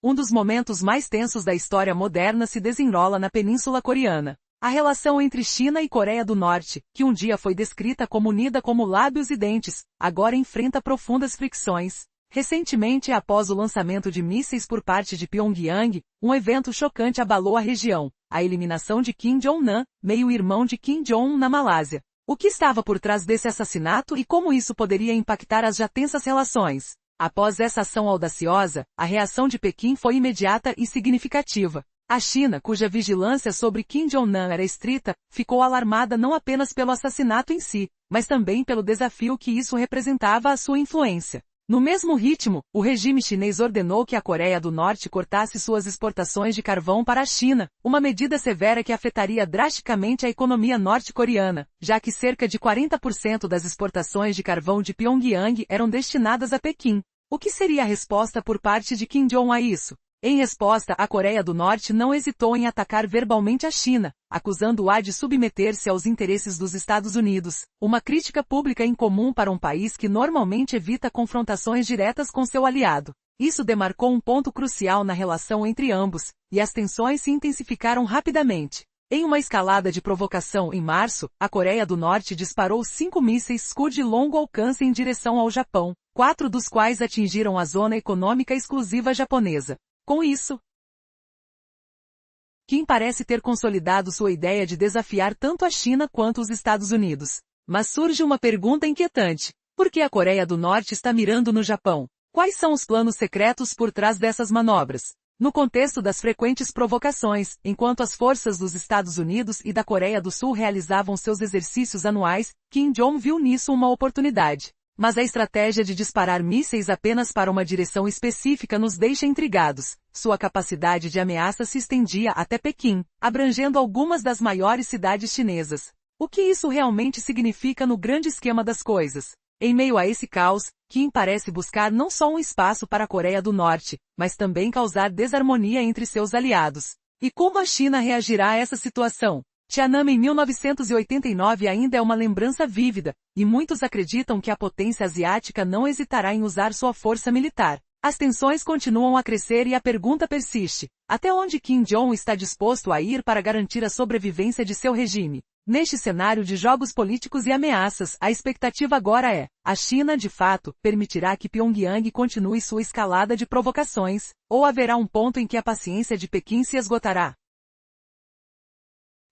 Um dos momentos mais tensos da história moderna se desenrola na Península Coreana. A relação entre China e Coreia do Norte, que um dia foi descrita como unida como lábios e dentes, agora enfrenta profundas fricções. Recentemente, após o lançamento de mísseis por parte de Pyongyang, um evento chocante abalou a região: a eliminação de Kim Jong-nam, meio-irmão de Kim Jong-un na Malásia. O que estava por trás desse assassinato e como isso poderia impactar as já tensas relações? Após essa ação audaciosa, a reação de Pequim foi imediata e significativa. A China, cuja vigilância sobre Kim Jong-nam era estrita, ficou alarmada não apenas pelo assassinato em si, mas também pelo desafio que isso representava à sua influência. No mesmo ritmo, o regime chinês ordenou que a Coreia do Norte cortasse suas exportações de carvão para a China, uma medida severa que afetaria drasticamente a economia norte-coreana, já que cerca de 40% das exportações de carvão de Pyongyang eram destinadas a Pequim. O que seria a resposta por parte de Kim Jong-un a isso? Em resposta, a Coreia do Norte não hesitou em atacar verbalmente a China, acusando-a de submeter-se aos interesses dos Estados Unidos, uma crítica pública incomum para um país que normalmente evita confrontações diretas com seu aliado. Isso demarcou um ponto crucial na relação entre ambos, e as tensões se intensificaram rapidamente. Em uma escalada de provocação em março, a Coreia do Norte disparou 5 mísseis Scud de longo alcance em direção ao Japão, 4 dos quais atingiram a zona econômica exclusiva japonesa. Com isso, Kim parece ter consolidado sua ideia de desafiar tanto a China quanto os Estados Unidos. Mas surge uma pergunta inquietante: por que a Coreia do Norte está mirando no Japão? Quais são os planos secretos por trás dessas manobras? No contexto das frequentes provocações, enquanto as forças dos Estados Unidos e da Coreia do Sul realizavam seus exercícios anuais, Kim Jong viu nisso uma oportunidade. Mas a estratégia de disparar mísseis apenas para uma direção específica nos deixa intrigados. Sua capacidade de ameaça se estendia até Pequim, abrangendo algumas das maiores cidades chinesas. O que isso realmente significa no grande esquema das coisas? Em meio a esse caos, Kim parece buscar não só um espaço para a Coreia do Norte, mas também causar desarmonia entre seus aliados. E como a China reagirá a essa situação? Tiananmen em 1989 ainda é uma lembrança vívida, e muitos acreditam que a potência asiática não hesitará em usar sua força militar. As tensões continuam a crescer e a pergunta persiste: até onde Kim Jong está disposto a ir para garantir a sobrevivência de seu regime? Neste cenário de jogos políticos e ameaças, a expectativa agora é: a China, de fato, permitirá que Pyongyang continue sua escalada de provocações, ou haverá um ponto em que a paciência de Pequim se esgotará?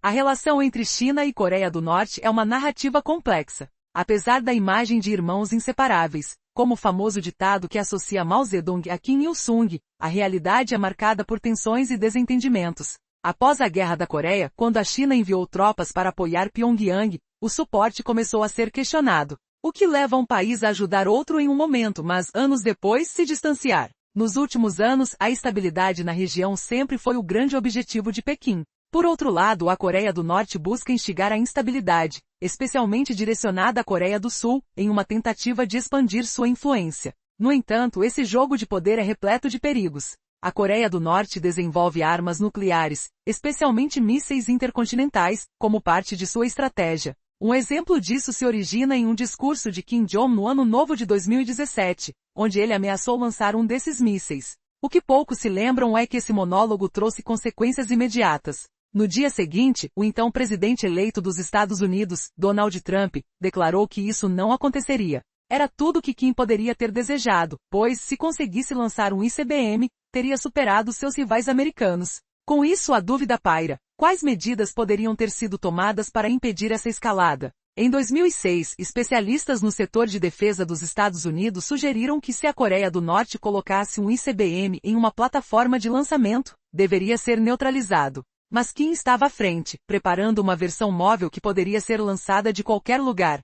A relação entre China e Coreia do Norte é uma narrativa complexa. Apesar da imagem de irmãos inseparáveis, como o famoso ditado que associa Mao Zedong a Kim Il-sung, a realidade é marcada por tensões e desentendimentos. Após a Guerra da Coreia, quando a China enviou tropas para apoiar Pyongyang, o suporte começou a ser questionado. O que leva um país a ajudar outro em um momento, mas anos depois se distanciar? Nos últimos anos, a estabilidade na região sempre foi o grande objetivo de Pequim. Por outro lado, a Coreia do Norte busca instigar a instabilidade, especialmente direcionada à Coreia do Sul, em uma tentativa de expandir sua influência. No entanto, esse jogo de poder é repleto de perigos. A Coreia do Norte desenvolve armas nucleares, especialmente mísseis intercontinentais, como parte de sua estratégia. Um exemplo disso se origina em um discurso de Kim Jong no Ano Novo de 2017, onde ele ameaçou lançar um desses mísseis. O que poucos se lembram é que esse monólogo trouxe consequências imediatas. No dia seguinte, o então presidente eleito dos Estados Unidos, Donald Trump, declarou que isso não aconteceria. Era tudo o que Kim poderia ter desejado, pois, se conseguisse lançar um ICBM, teria superado seus rivais americanos. Com isso, a dúvida paira: quais medidas poderiam ter sido tomadas para impedir essa escalada? Em 2006, especialistas no setor de defesa dos Estados Unidos sugeriram que se a Coreia do Norte colocasse um ICBM em uma plataforma de lançamento, deveria ser neutralizado. Mas Kim estava à frente, preparando uma versão móvel que poderia ser lançada de qualquer lugar.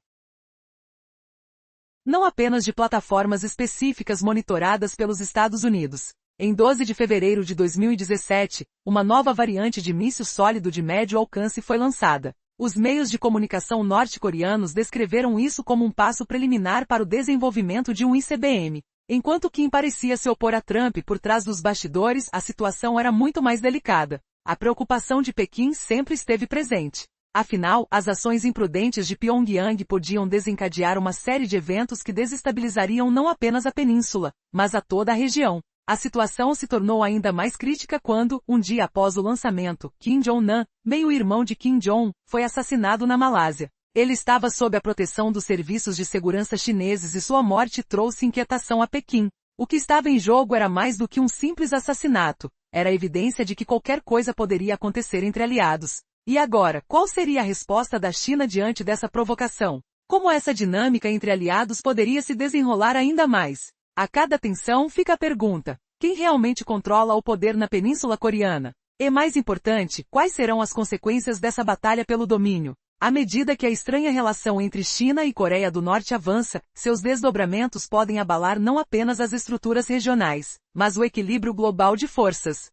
Não apenas de plataformas específicas monitoradas pelos Estados Unidos. Em 12 de fevereiro de 2017, uma nova variante de míssil sólido de médio alcance foi lançada. Os meios de comunicação norte-coreanos descreveram isso como um passo preliminar para o desenvolvimento de um ICBM. Enquanto Kim parecia se opor a Trump por trás dos bastidores, a situação era muito mais delicada. A preocupação de Pequim sempre esteve presente. Afinal, as ações imprudentes de Pyongyang podiam desencadear uma série de eventos que desestabilizariam não apenas a península, mas a toda a região. A situação se tornou ainda mais crítica quando, um dia após o lançamento, Kim Jong-nam, meio-irmão de Kim Jong, foi assassinado na Malásia. Ele estava sob a proteção dos serviços de segurança chineses e sua morte trouxe inquietação a Pequim. O que estava em jogo era mais do que um simples assassinato, era evidência de que qualquer coisa poderia acontecer entre aliados. E agora, qual seria a resposta da China diante dessa provocação? Como essa dinâmica entre aliados poderia se desenrolar ainda mais? A cada tensão fica a pergunta: quem realmente controla o poder na Península Coreana? E mais importante, quais serão as consequências dessa batalha pelo domínio? À medida que a estranha relação entre China e Coreia do Norte avança, seus desdobramentos podem abalar não apenas as estruturas regionais, mas o equilíbrio global de forças.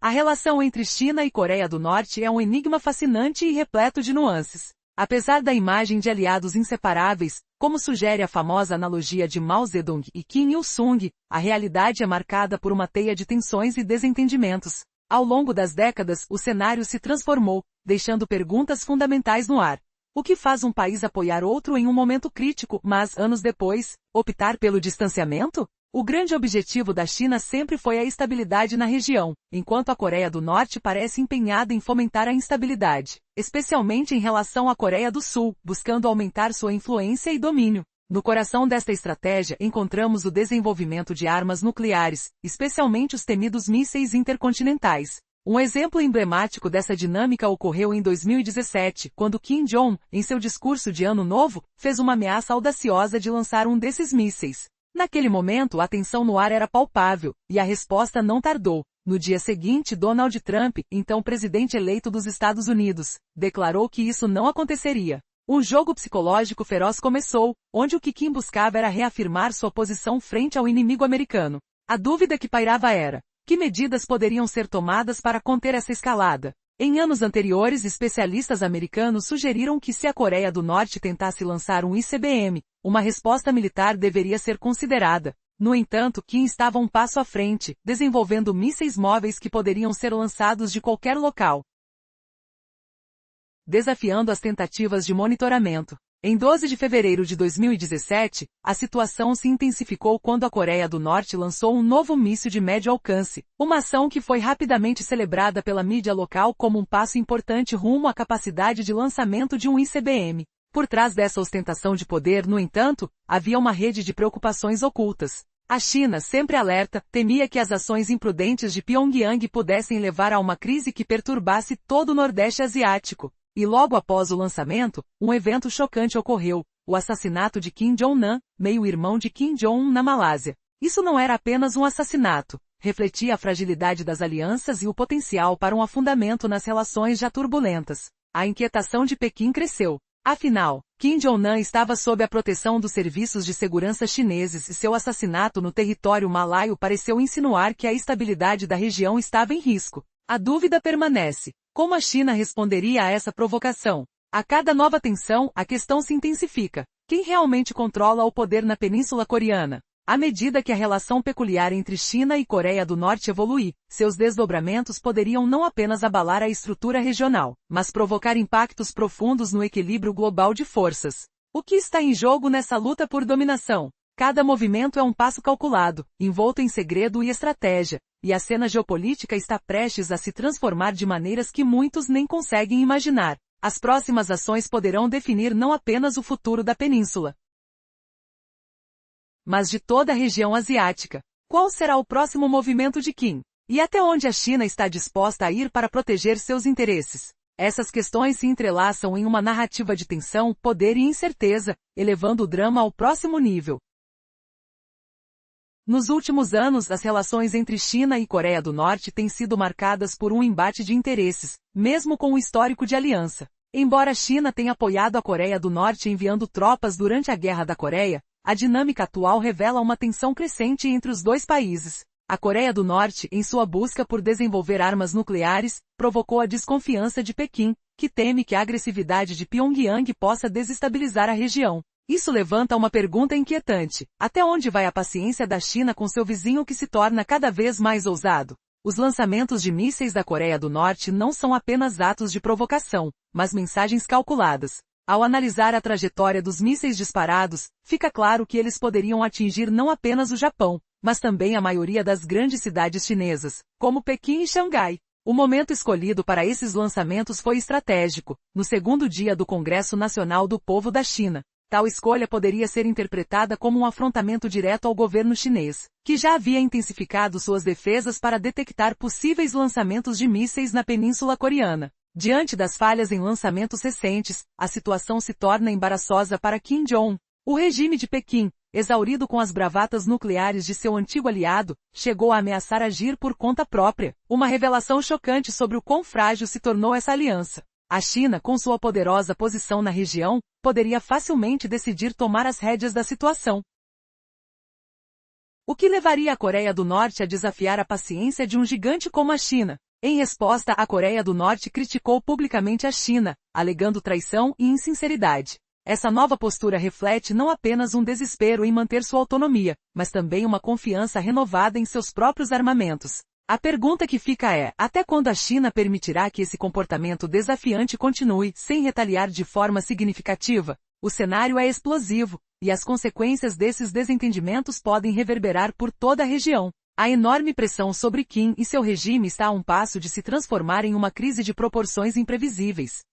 A relação entre China e Coreia do Norte é um enigma fascinante e repleto de nuances. Apesar da imagem de aliados inseparáveis, como sugere a famosa analogia de Mao Zedong e Kim Il-sung, a realidade é marcada por uma teia de tensões e desentendimentos. Ao longo das décadas, o cenário se transformou, deixando perguntas fundamentais no ar. O que faz um país apoiar outro em um momento crítico, mas, anos depois, optar pelo distanciamento? O grande objetivo da China sempre foi a estabilidade na região, enquanto a Coreia do Norte parece empenhada em fomentar a instabilidade, especialmente em relação à Coreia do Sul, buscando aumentar sua influência e domínio. No coração desta estratégia encontramos o desenvolvimento de armas nucleares, especialmente os temidos mísseis intercontinentais. Um exemplo emblemático dessa dinâmica ocorreu em 2017, quando Kim Jong, em seu discurso de Ano Novo, fez uma ameaça audaciosa de lançar um desses mísseis. Naquele momento a tensão no ar era palpável, e a resposta não tardou. No dia seguinte, Donald Trump, então presidente eleito dos Estados Unidos, declarou que isso não aconteceria. Um jogo psicológico feroz começou, onde o que Kim buscava era reafirmar sua posição frente ao inimigo americano. A dúvida que pairava era: que medidas poderiam ser tomadas para conter essa escalada? Em anos anteriores, especialistas americanos sugeriram que se a Coreia do Norte tentasse lançar um ICBM, uma resposta militar deveria ser considerada. No entanto, Kim estava um passo à frente, desenvolvendo mísseis móveis que poderiam ser lançados de qualquer local, desafiando as tentativas de monitoramento. Em 12 de fevereiro de 2017, a situação se intensificou quando a Coreia do Norte lançou um novo míssil de médio alcance, uma ação que foi rapidamente celebrada pela mídia local como um passo importante rumo à capacidade de lançamento de um ICBM. Por trás dessa ostentação de poder, no entanto, havia uma rede de preocupações ocultas. A China, sempre alerta, temia que as ações imprudentes de Pyongyang pudessem levar a uma crise que perturbasse todo o Nordeste Asiático. E logo após o lançamento, um evento chocante ocorreu: o assassinato de Kim Jong-nam, meio-irmão de Kim Jong na Malásia. Isso não era apenas um assassinato, refletia a fragilidade das alianças e o potencial para um afundamento nas relações já turbulentas. A inquietação de Pequim cresceu. Afinal, Kim Jong-nam estava sob a proteção dos serviços de segurança chineses e seu assassinato no território malaio pareceu insinuar que a estabilidade da região estava em risco. A dúvida permanece: como a China responderia a essa provocação? A cada nova tensão, a questão se intensifica: quem realmente controla o poder na Península Coreana? À medida que a relação peculiar entre China e Coreia do Norte evoluir, seus desdobramentos poderiam não apenas abalar a estrutura regional, mas provocar impactos profundos no equilíbrio global de forças. O que está em jogo nessa luta por dominação? Cada movimento é um passo calculado, envolto em segredo e estratégia, e a cena geopolítica está prestes a se transformar de maneiras que muitos nem conseguem imaginar. As próximas ações poderão definir não apenas o futuro da península, mas de toda a região asiática. Qual será o próximo movimento de Kim? E até onde a China está disposta a ir para proteger seus interesses? Essas questões se entrelaçam em uma narrativa de tensão, poder e incerteza, elevando o drama ao próximo nível. Nos últimos anos, as relações entre China e Coreia do Norte têm sido marcadas por um embate de interesses, mesmo com um histórico de aliança. Embora a China tenha apoiado a Coreia do Norte enviando tropas durante a Guerra da Coreia, a dinâmica atual revela uma tensão crescente entre os dois países. A Coreia do Norte, em sua busca por desenvolver armas nucleares, provocou a desconfiança de Pequim, que teme que a agressividade de Pyongyang possa desestabilizar a região. Isso levanta uma pergunta inquietante: até onde vai a paciência da China com seu vizinho que se torna cada vez mais ousado? Os lançamentos de mísseis da Coreia do Norte não são apenas atos de provocação, mas mensagens calculadas. Ao analisar a trajetória dos mísseis disparados, fica claro que eles poderiam atingir não apenas o Japão, mas também a maioria das grandes cidades chinesas, como Pequim e Xangai. O momento escolhido para esses lançamentos foi estratégico, no segundo dia do Congresso Nacional do Povo da China. Tal escolha poderia ser interpretada como um afrontamento direto ao governo chinês, que já havia intensificado suas defesas para detectar possíveis lançamentos de mísseis na Península Coreana. Diante das falhas em lançamentos recentes, a situação se torna embaraçosa para Kim Jong-un. O regime de Pequim, exaurido com as bravatas nucleares de seu antigo aliado, chegou a ameaçar agir por conta própria. Uma revelação chocante sobre o quão frágil se tornou essa aliança. A China, com sua poderosa posição na região, poderia facilmente decidir tomar as rédeas da situação. O que levaria a Coreia do Norte a desafiar a paciência de um gigante como a China? Em resposta, a Coreia do Norte criticou publicamente a China, alegando traição e insinceridade. Essa nova postura reflete não apenas um desespero em manter sua autonomia, mas também uma confiança renovada em seus próprios armamentos. A pergunta que fica é, até quando a China permitirá que esse comportamento desafiante continue, sem retaliar de forma significativa? O cenário é explosivo, e as consequências desses desentendimentos podem reverberar por toda a região. A enorme pressão sobre Kim e seu regime está a um passo de se transformar em uma crise de proporções imprevisíveis.